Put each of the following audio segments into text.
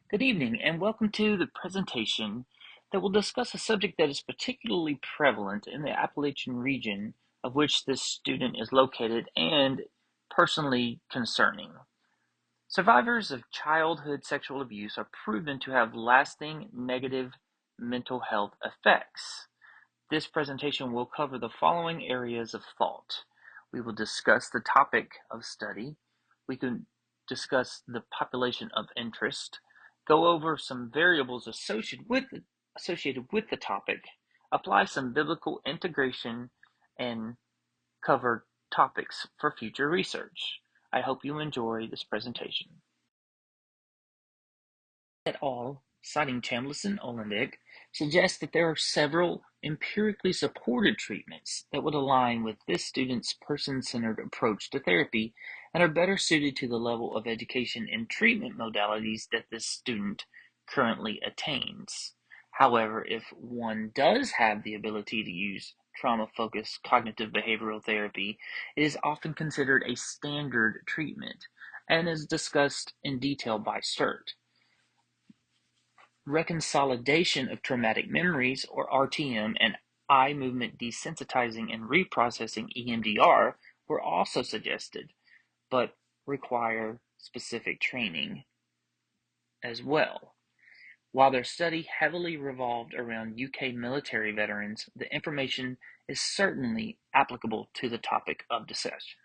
Good evening, and welcome to the presentation that will discuss a subject that is particularly prevalent in the Appalachian region of which this student is located and personally concerning. Survivors of childhood sexual abuse are proven to have lasting negative mental health effects. This presentation will cover the following areas of thought. We will discuss the topic of study. We can discuss the population of interest, go over some variables associated with the topic, apply some biblical integration, and cover topics for future research. I hope you enjoy this presentation. Et al., citing Chambliss and Olendick, suggest that there are several empirically supported treatments that would align with this student's person-centered approach to therapy and are better suited to the level of education and treatment modalities that this student currently attains. However, if one does have the ability to use trauma-focused cognitive behavioral therapy, it is often considered a standard treatment and is discussed in detail by CERT. Reconsolidation of traumatic memories, or RTM, and eye movement desensitizing and reprocessing EMDR were also suggested, but require specific training as well. While their study heavily revolved around UK military veterans, the information is certainly applicable to the topic of discussion.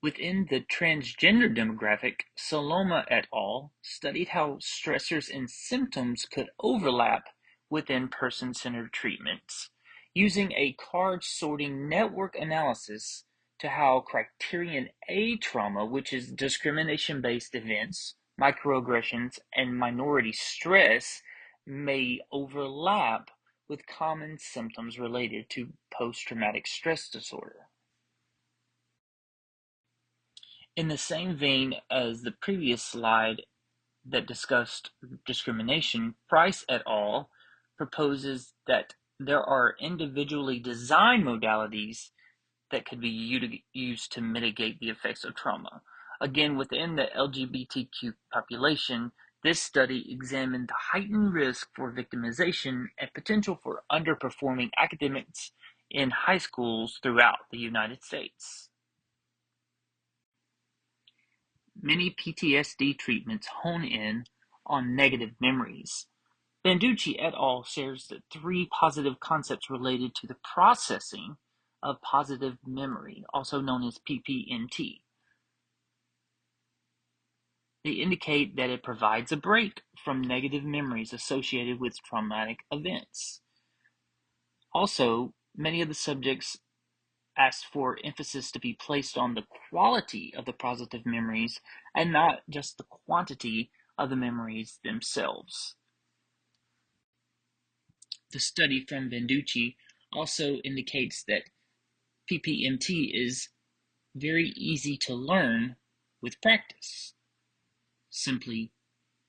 Within the transgender demographic, Saloma et al. Studied how stressors and symptoms could overlap within person-centered treatments, using a card-sorting network analysis to how criterion A trauma, which is discrimination-based events, microaggressions, and minority stress, may overlap with common symptoms related to post-traumatic stress disorder. In the same vein as the previous slide that discussed discrimination, Price et al. Proposes that there are individually designed modalities that could be used to mitigate the effects of trauma. Again, within the LGBTQ population, this study examined the heightened risk for victimization and potential for underperforming academics in high schools throughout the United States. Many PTSD treatments hone in on negative memories. Banducci et al. Shares the three positive concepts related to the processing of positive memory, also known as PPMT. They indicate that it provides a break from negative memories associated with traumatic events. Also, many of the subjects asked for emphasis to be placed on the quality of the positive memories and not just the quantity of the memories themselves. The study from Banducci also indicates that PPMT is very easy to learn with practice. Simply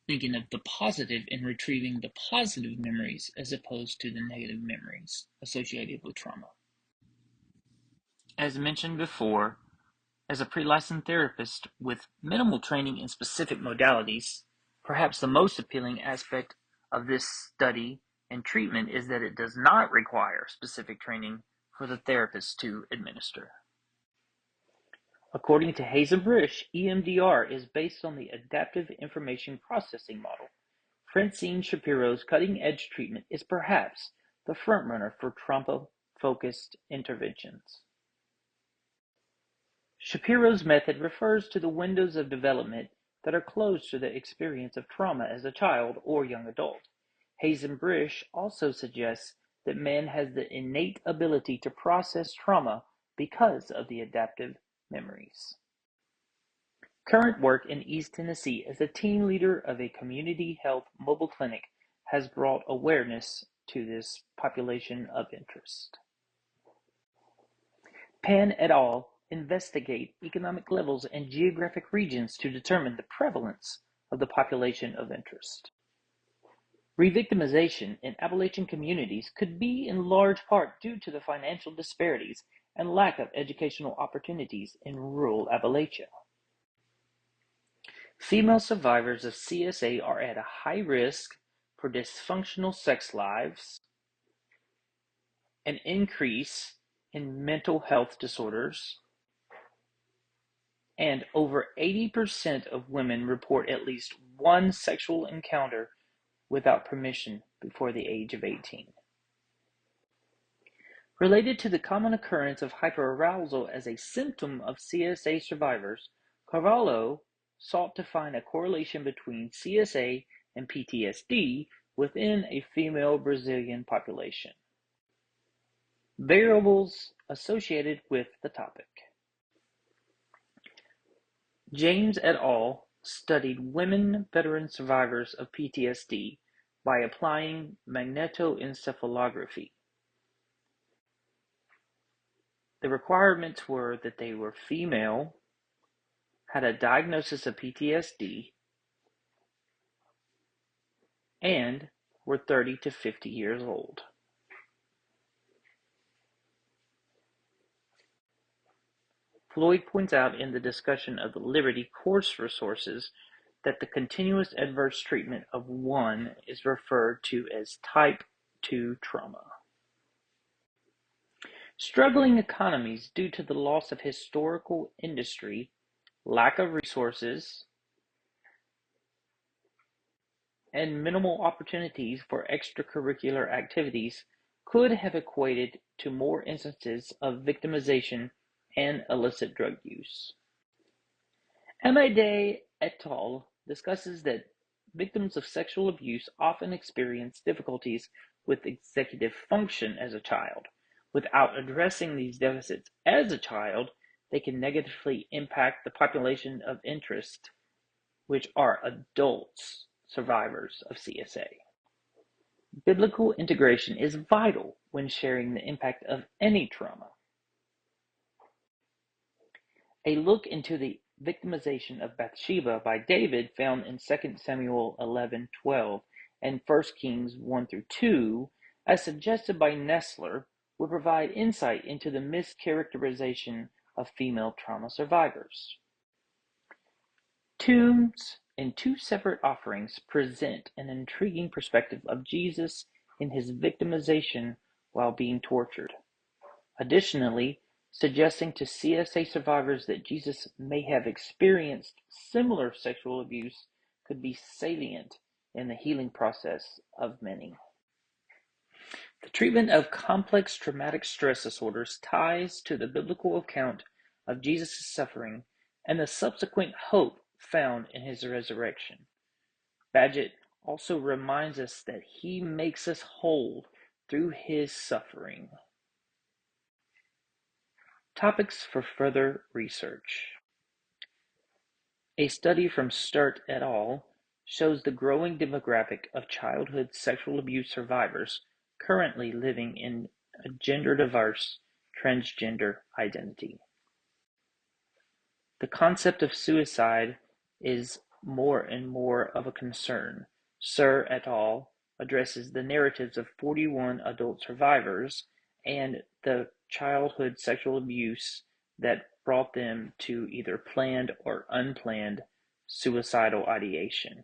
thinking of the positive and retrieving the positive memories as opposed to the negative memories associated with trauma. As mentioned before, as a pre-licensed therapist with minimal training in specific modalities, perhaps the most appealing aspect of this study and treatment is that it does not require specific training for the therapist to administer. According to Hayes and Brish, EMDR is based on the Adaptive Information Processing model. Francine Shapiro's cutting-edge treatment is perhaps the frontrunner for trauma-focused interventions. Shapiro's method refers to the windows of development that are closed to the experience of trauma as a child or young adult. Hayes and Brish also suggests that man has the innate ability to process trauma because of the adaptive memories. Current work in East Tennessee as a team leader of a community health mobile clinic has brought awareness to this population of interest. Pan et al. Investigate economic levels and geographic regions to determine the prevalence of the population of interest. Revictimization in Appalachian communities could be in large part due to the financial disparities and lack of educational opportunities in rural Appalachia. Female survivors of CSA are at a high risk for dysfunctional sex lives, an increase in mental health disorders, and over 80% of women report at least one sexual encounter without permission before the age of 18. Related to the common occurrence of hyperarousal as a symptom of CSA survivors, Carvalho sought to find a correlation between CSA and PTSD within a female Brazilian population. Variables associated with the topic. James et al. Studied women veteran survivors of PTSD by applying magnetoencephalography. The requirements were that they were female, had a diagnosis of PTSD, and were 30 to 50 years old. Floyd points out in the discussion of the Liberty course resources that the continuous adverse treatment of one is referred to as type 2 trauma. Struggling economies due to the loss of historical industry, lack of resources, and minimal opportunities for extracurricular activities could have equated to more instances of victimization and illicit drug use. Amade et al. Discusses that victims of sexual abuse often experience difficulties with executive function as a child. Without addressing these deficits as a child, they can negatively impact the population of interest, which are adults survivors of CSA. Biblical integration is vital when sharing the impact of any trauma. A look into the victimization of Bathsheba by David found in 2 Samuel 11:12 and 1 Kings 1-2, as suggested by Nestler, would provide insight into the mischaracterization of female trauma survivors. Tombs in two separate offerings present an intriguing perspective of Jesus in his victimization while being tortured. Additionally, suggesting to CSA survivors that Jesus may have experienced similar sexual abuse could be salient in the healing process of many. The treatment of complex traumatic stress disorders ties to the biblical account of Jesus' suffering and the subsequent hope found in his resurrection. Badgett also reminds us that he makes us whole through his suffering. Topics for further research. A study from Sturt et al. Shows the growing demographic of childhood sexual abuse survivors currently living in a gender-diverse transgender identity. The concept of suicide is more and more of a concern. Sir et al. Addresses the narratives of 41 adult survivors and the childhood sexual abuse that brought them to either planned or unplanned suicidal ideation.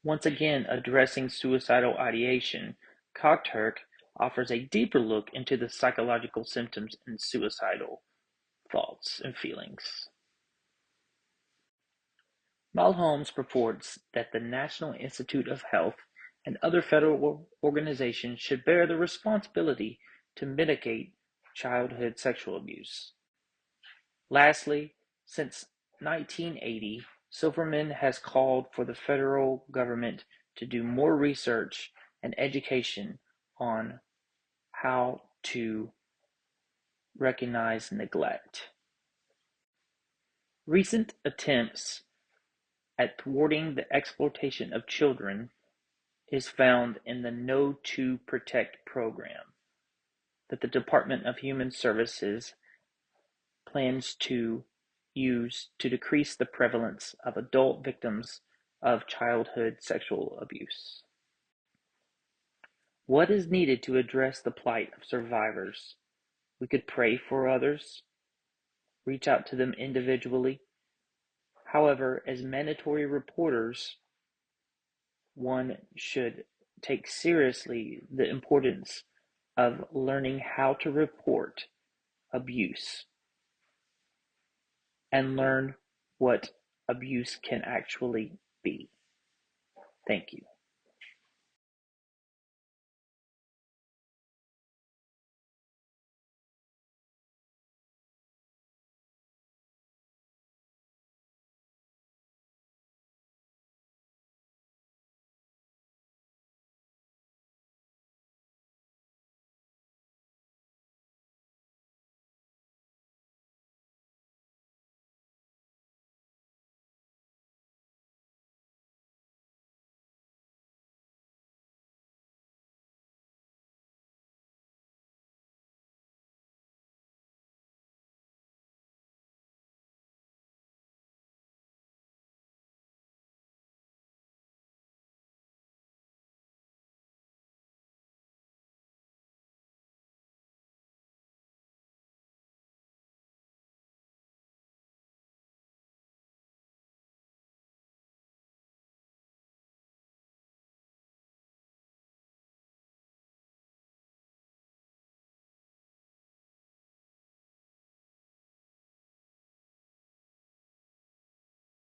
Once again addressing suicidal ideation, Kokturk offers a deeper look into the psychological symptoms and suicidal thoughts and feelings. Mulholmes purports that the National Institute of Health and other federal organizations should bear the responsibility to mitigate childhood sexual abuse. Lastly, since 1980, Silverman has called for the federal government to do more research and education on how to recognize neglect. Recent attempts at thwarting the exploitation of children is found in the Know to Protect program that the Department of Human Services plans to use to decrease the prevalence of adult victims of childhood sexual abuse. What is needed to address the plight of survivors? We could pray for others, reach out to them individually. However, as mandatory reporters, one should take seriously the importance of learning how to report abuse and learn what abuse can actually be. Thank you.